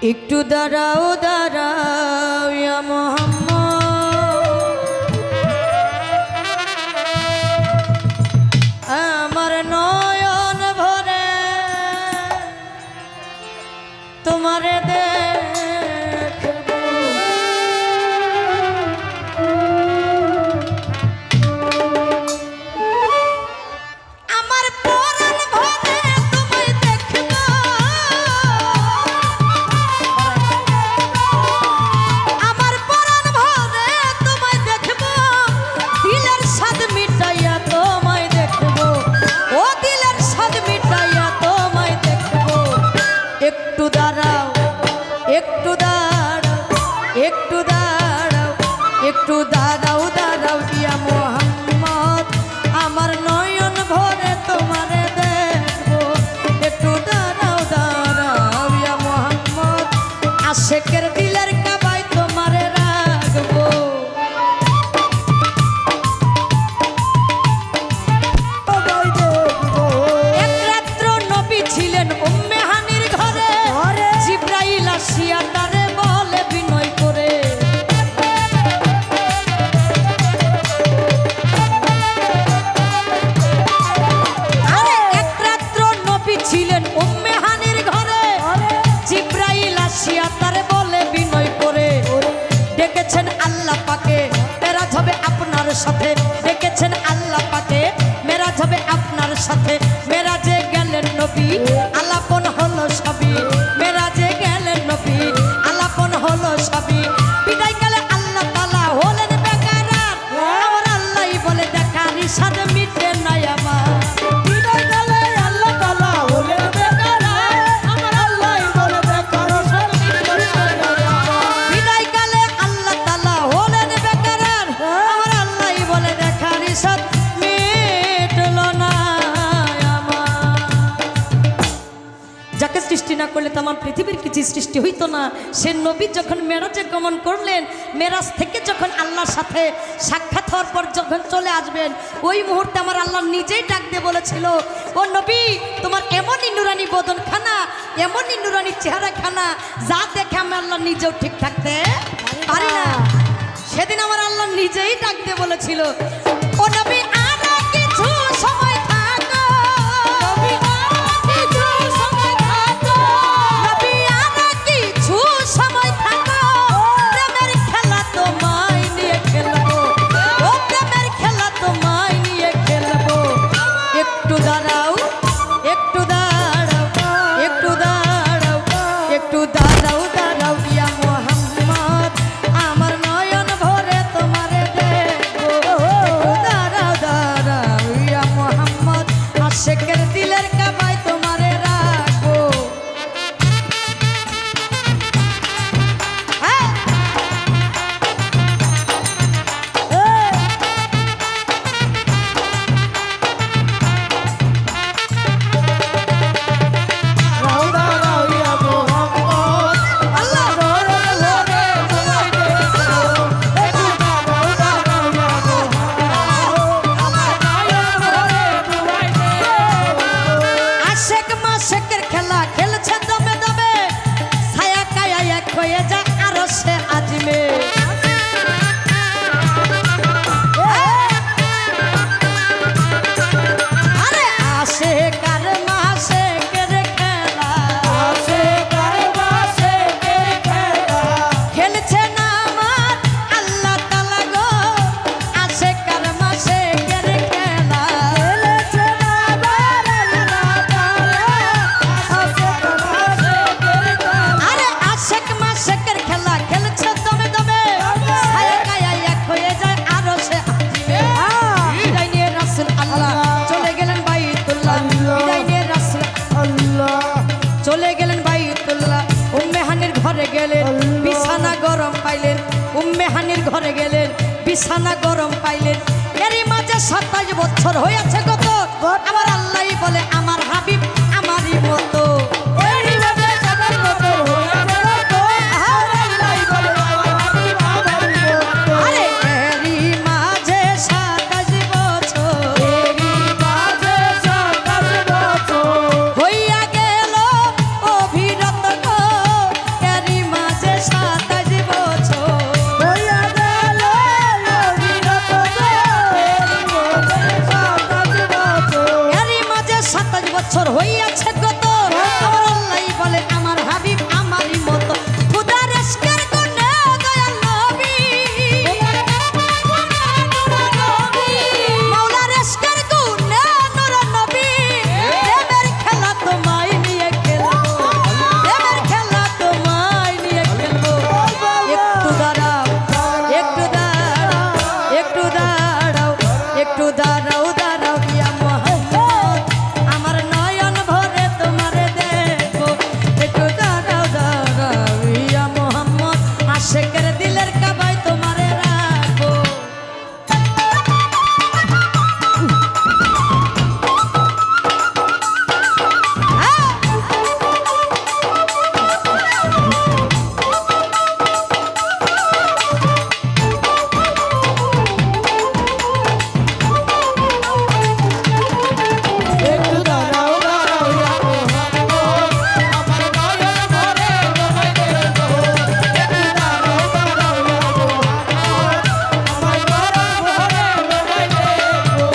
একটু দাঁড়াও দাঁড়াও ইয়া মোহাম্মদ, আমার নয়ন ভরে তোমারে দেখব। আমার পরাণ ভরে তোমায় দেখব, আমার পরাণ ভরে তোমায় দেখব, দিলের স্বাদ মিটাইয়া তোমায় দেখব, ও দিলের স্বাদ মিটাইয়া তোমায় দেখব। একটু দাঁড়াও একটু দাঁড়াও একটু দাঁড়াও একটু দাঁড়াও দাঁড়াও ইয়া মোহাম্মদ, আমার নয়ন ভরে তোমারে দেখব। একটু দাঁড়াও দাঁড়াও ইয়া মোহাম্মদ, আশেকের দিলের কাবায় তোমারে রাখবো। এক রাত্র নবী ছিলেন উম্মে হানির ঘরে, জিবরাইল আসিয়া তারে বলে বিনয় করে, আরে এক রাত্র নবী ছিলেন উম্মে হানির ঘরে, জিবরাইল আসিয়া তারে বলে বিনয় করে, ডেকেছেন আল্লাহ পাকে মেরাজ হবে আপনার সাথে, ডেকেছেন আল্লাহ পাকে মেরাজ হবে আপনার সাথে। মেরাজে গেলেন নবী আলাপন হলো সবই, মেরাজে গেলেন নবী আলাপন হলো সবই। বিদায় গেলে আল্লাহ তাআলা হলেন বেকারার, আমার আল্লাহই বলে দেখারি সাদ মিটে নাই আমার। বিদায় গেলে আল্লাহ তাআলা হলেন বেকারার, আমার আল্লাহই বলে দেখারি সাদ মিটে নাই আমার। বিদায় গেলে আল্লাহ তাআলা হলেন বেকারার, আমার আল্লাহই বলে দেখারি সাদ মিটলো না আমার। যাকে সৃষ্টি না করলে তো আমার পৃথিবীর কিছু সৃষ্টি হইতো না। সে নবী যখন মেরাজে গমন করলেন, মেরাজ থেকে যখন আল্লাহর সাথে সাক্ষাৎ হওয়ার পর যখন চলে আসবেন, ওই মুহূর্তে আমার আল্লাহ নিজেই ডাক দিয়ে বলেছিল, ও নবী তোমার এমনই নুরানি বদনখানা, এমনই নুরানি চেহারাখানা, যা দেখে আমি আল্লাহ নিজেও ঠিক থাকতে পারি না। সেদিন আমার আল্লাহ নিজেই ডাক দিয়ে বলেছিল, ও নবী আরো কিছু সময় থাকো, নবী আরো কিছু সময় থাকো, নবী আরো কিছু সময় থাকো, প্রেমের খেলা তোমায় নিয়ে খেলবো, ও প্রেমের খেলা তোমায় নিয়ে খেলবো। একটু দাঁড়াও একটু দাঁড়াও একটু দাঁড়াও একটু দাঁড়াও দাঁড়াও ইয়া মোহাম্মদ, আমার নয়ন ভরে তোমারে দেখবো। একটু দাঁড়াও দাঁড়াও ইয়া মোহাম্মদ, আশেকের দিলের কাবায় তোমারে রাখবো। হ্যাঁ আশেক মাশেকের খেলা খেলছে দমে দমে, ছায়া কায়া এক হয়ে যায় আরো সে আজমে। আরে আশেক আর মাশেকের খেলা, আশেক আর মাশেকের খেলা খেলছে না আমার আল্লাহ তাআলা গো, আশেক আর মাশেকের খেলা খেলছে না আমার আল্লাহ তাআলা, আশেক আর মাশেকের খেলা। আরে আশেক মাশেকের খেলা খেলছে দমে দমে, ছায়া কায়া এক হয়ে যায় আরো সে আজমে। বিদায় নিয়ে রাসূল আল্লাহ চলে গেলেন বাইতুল্লাহ, বিদায় নিয়ে রাসূল চলে গেলেন বাইতুল্লাহ। উম্মে হানির ঘরে গেলেন, বিছানা গরম পাইলেন, উম্মে হানির ঘরে গেলেন, বিছানা গরম পাইলেন। এরই মাঝে 27 বছর হয়েছে গত, আমার আল্লাহই বলে আমার হাবিব আমারই মতো। এরই মাঝে 27 বছর হয়েছে গত, আমার আল্লাহই বলে আমার হাবিব আমারই মতো। আরে এরই মাঝে 27 বছর, এরই মাঝে 27 বছর হইয়া গেল অভিরত গো, আছে কত আমার আল্লাহ বলে আমার হাবিব আমারই মতো খুদা রেশকের কোনে দয়াল নবী মাওলা রেশকের কোনে নূর নবী প্রেমের খেলা তোমায় নিয়ে খেলবো প্রেমের খেলা তোমায় নিয়ে খেলবো একটু দাঁড়াও একটু দাঁড়াও একটু দাঁড়াও একটু দাঁড়াও দাঁড়াও ইয়া মোহাম্মদ আমার নয়ন ভরে তোমারে দেখবো একটু দাঁড়াও দাঁড়াও ইয়া মোহাম্মদ আশিকের দিলের কাবায় তোমারে রাখবো একটু দাঁড়াও দাঁড়াও ইয়া মোহাম্মদ আমার নয়ন ভরে তোমায় দেখবো একটু দাঁড়াও দাঁড়াও ইয়া মোহাম্মদ আমার নয়ন ভরে তোমায় দেখবো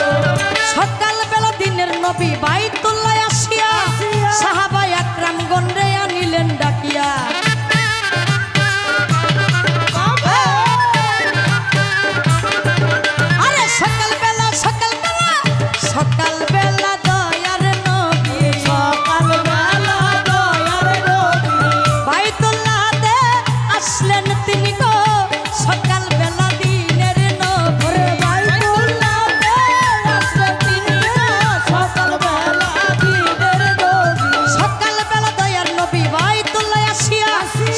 সকালবেলা দিনের নবী বাইতুল্লাহ আসিয়া সাহাবা আকরাম গণরে আনিলেন ডাকিয়া আরে সকালবেলা দয়ার নবী সকালবেলা দয়ার নবী বাইতুল্লাহতে আসলেন তিনি গো সকালবেলা দিনের নবী বাইতুল্লাহতে আসলেন তিনি সকালবেলা দিনের নবী সকালবেলা দয়ার নবী বাইতুল্লাহ আসিয়া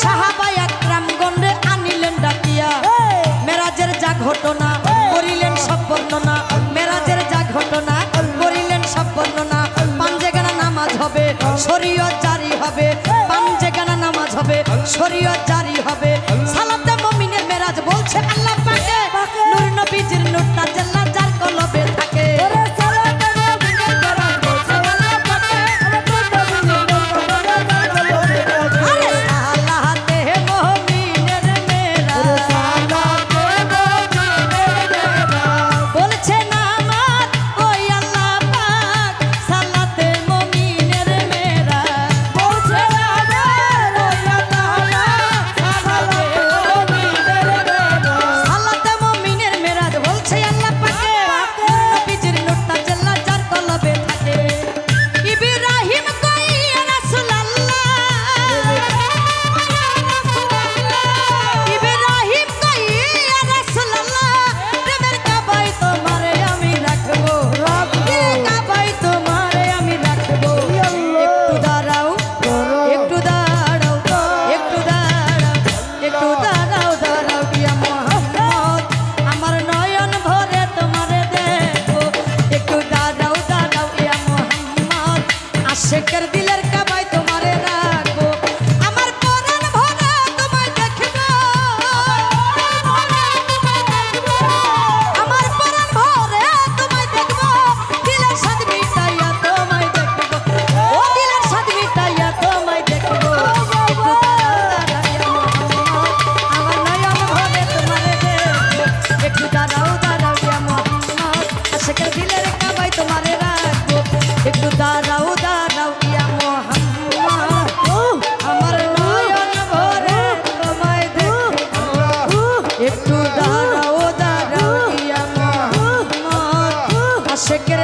সাহাবা আকরাম গণরে আনিলেন ডাকিয়া মেরাজের যা ঘটনা করিলেন সব বর্ণনা মেরাজের যা ঘটনা করিলেন সব বর্ণনা পাঞ্জেগানা নামাজ হবে শরীয়ত জারি হবে পাঞ্জেগানা নামাজ হবে শরীয়ত জারি হবে সালাতে মুমিনের মেরাজ বলছে আল্লাহ পাকে নূর নবীজির নূরটা জাল্লা যার কলবে থাকে আরে সালাতে মুমিনের মেরাজ বলছে নামাজ ওই আল্লাহ পাক সালাতে মুমিনের মেরাজ বলছে আমার ওই শেখের দিলের কাবায় তোমারে রাখবো আমার পরাণ ভরা তোমায় দেখবো আমার পরাণ ভরে তোমায় দেখবো দিলের সাথ মিটাইয়া তোমায় দেখবো ও দিলের সাথ মিটাইয়া তোমায় দেখবো একটু দাঁড়াইয়া মোহাম্মদ আমার নয়ন ভরে তোমারে দেখবো একটু দাঁড়াও দাঁড়াইয়া মোহাম্মদ শেখের দিলের কাবায় তোমারে রাখবো একটু দাঁড়াও দাঁড়াও ইয়া মোহাম্মদ আমার নয়ন ভরে তোমায় দেখবো একটু দাঁড়াও দাঁড়াও ইয়া মোহাম্মদ আশিকের